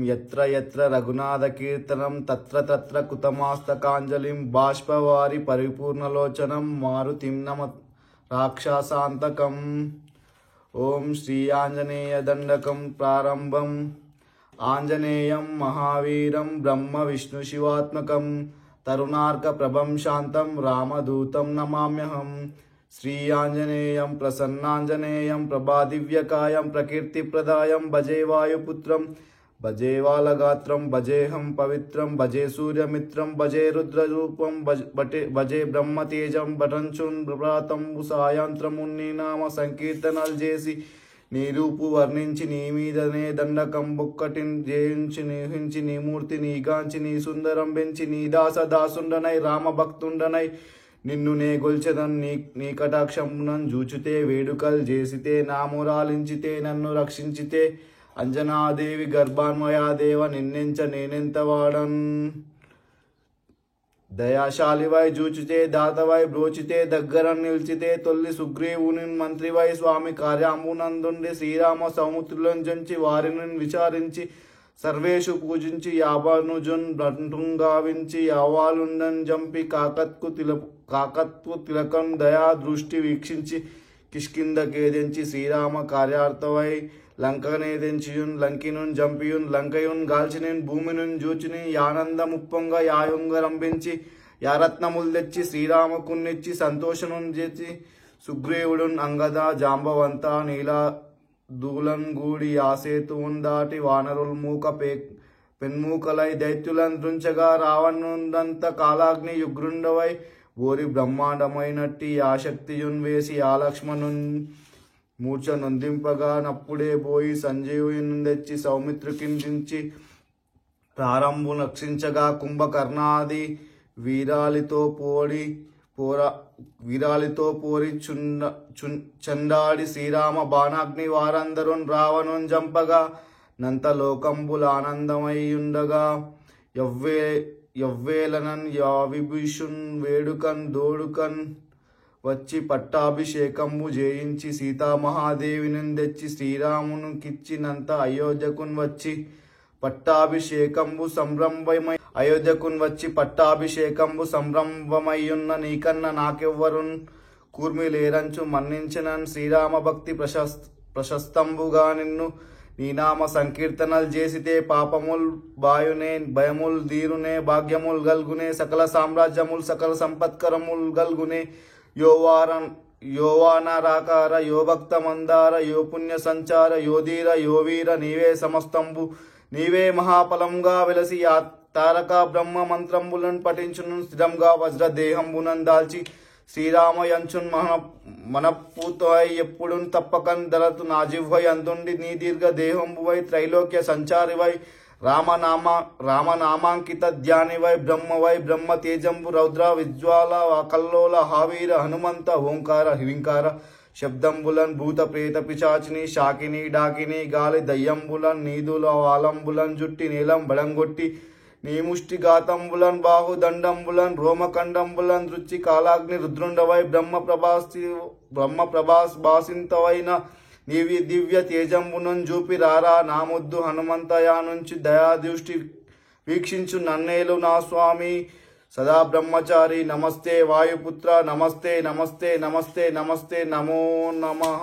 యత్ర యత్ర రఘునాథకీర్తనం తత్ర తత్ర కుతమాస్తకాంజలిం బాష్పవారి పరిపూర్ణలోచనం మారుతిం నమ రాక్షసాంతకం. ఓం శ్రీ ఆంజనేయ దండకం ప్రారంభం. ఆంజనేయం మహావీరం బ్రహ్మ విష్ణు శివాత్మకం తరుణార్క ప్రభం శాంతం రామదూతం నమామ్యహం. శ్రీ ఆంజనేయం ప్రసన్నాంజనేయం ప్రభాదివ్యకాయం ప్రకీర్తిప్రదాయం భజే వాయుపుత్రం భజే వాలగాత్రం భజేహం పవిత్రం భజే సూర్యమిత్రం భజే రుద్రరూపం భజే బ్రహ్మతేజం భటంచున్ ప్రభాతం సాయంత్రముని నామ సంకీర్తనలు చేసి నీ రూపు వర్ణించి నీ మీదనే దండకం బొక్కటి జయించి నిహించి నీ మూర్తి నీగాంచి నీ సుందరం పెంచి నీ దాసుండనై రామభక్తుండనై నిన్ను నే గొల్చెదన్ నీ కటాక్షమునం జూచుతే వేడుకలు చేసితే నా మురాలించితే నన్ను రక్షించితే అంజనాదేవి గర్భాన్మయాదేవ నిన్నెంచ నేనెంత వాడన్. దయాశాలివై జూచితే దాతవై బ్రోచితే దగ్గర నిల్చితే తొల్లి సుగ్రీవుని మంత్రివై స్వామి కార్యామునందుండి శ్రీరామ సౌమిత్రులంజంచి వారిని విచారించి సర్వేషు పూజించి యాభనుజున్ బంటుంగావించి యావాలుండన్ జంపి కాకత్కు తిలకం దయా దృష్టి వీక్షించి కిష్కిందకేదెంచి శ్రీరామ కార్యార్థవై లంకనేదెంచియున్ లంకినున్ జంపియున్ లంకయున్ గాల్చినిన్ భూమినున్ జూచిని యానంద ముప్పొంగ యాయుంగరంభించి యారత్నములు తెచ్చి శ్రీరామకున్నిచ్చి సంతోషనున్ చేసి సుగ్రీవుడున్ అంగద జాంబవంత నీలా దూలన్ గూడి యాసేతువున్ దాటి వానరుల్ మూక పెన్మూకలై దైత్యులను దృంచగా రావణుందంత కాలాగ్ని యుగ్రుండవై ఓరి బ్రహ్మాండమైనట్టి ఆశక్తియున్ వేసి ఆ లక్ష్మణున్ మూర్ఛ నొందింపగా నప్పుడే పోయి సంజీవుని తెచ్చి సౌమిత్రుకించి ప్రారంభు రక్షించగా కుంభకర్ణాది వీరాలితో పోరి చండాడి శ్రీరామ బాణాగ్ని వారందరున్ రావణున్ జంపగా నంతలోకంబుల ఆనందమయ్యుండగా యవ్వేలనన్ యావిభీషున్ వేడుకన్ దోడుకన్ వచ్చి పట్టాభిషేకము చేయించి సీతామహాదేవిని తెచ్చి శ్రీరామునికిచ్చినంత అయోధ్యకున్ వచ్చి పట్టాభిషేకంబు సంరంభమయ్యున్న నీకన్న నాకెవ్వరున్ కూర్మి లేరంచు మన్నించినన్ శ్రీరామ భక్తి ప్రశస్తంబుగా నిన్ను నీ నామ సంకీర్తనలు చేసితే పాపముల్ బాయునే భయముల్ దీరునే భాగ్యముల్ గల్గునే సకల సామ్రాజ్యముల్ సకల సంపత్కరముల్ గల్గునే యోవానరాకార యో భక్త మందార యో పుణ్య సంచార యోధీర యోవీర నీవే సమస్తంబు నీవే మహాఫలంగా వెలసి తారక బ్రహ్మ మంత్రంబులను పఠించును స్థిరంగా వజ్రదేహంబునం దాల్చి శ్రీరామయంచున్ మనపూతై ఎప్పుడున్ తప్పకన్ దళతు నా జిహ్వై అందుండి నీ దీర్ఘ దేహంబువై త్రైలోక్య సంచారివై రామనామాంకిత ధ్యానివై బ్రహ్మ తేజంబు రౌద్ర విజ్వాల కల్లోల హావీర హనుమంత ఓంకార హింకార శబ్దంబులన్ భూత ప్రేత పిశాచిని శాకిని డాకిని గాలి దయ్యంబులన్ నీదుల వాలంబులన్ జుట్టి నీలం బలంగొట్టి నీ ముష్టి ఘాతంబులన్ బాహుదండంబులన్ రోమకండంబులన్ రుచి కాలాగ్ని రుద్రుండవై బ్రహ్మ ప్రభాస్ బాసింతవైన నీవి దివ్య తేజంబునం జూపి రారా నా ముద్దు హనుమంతయా నుంచి దయాదృష్టి వీక్షించు నన్నేలు నా స్వామి సదా బ్రహ్మచారి. నమస్తే వాయుపుత్ర నమస్తే నమస్తే నమస్తే నమస్తే నమో నమః.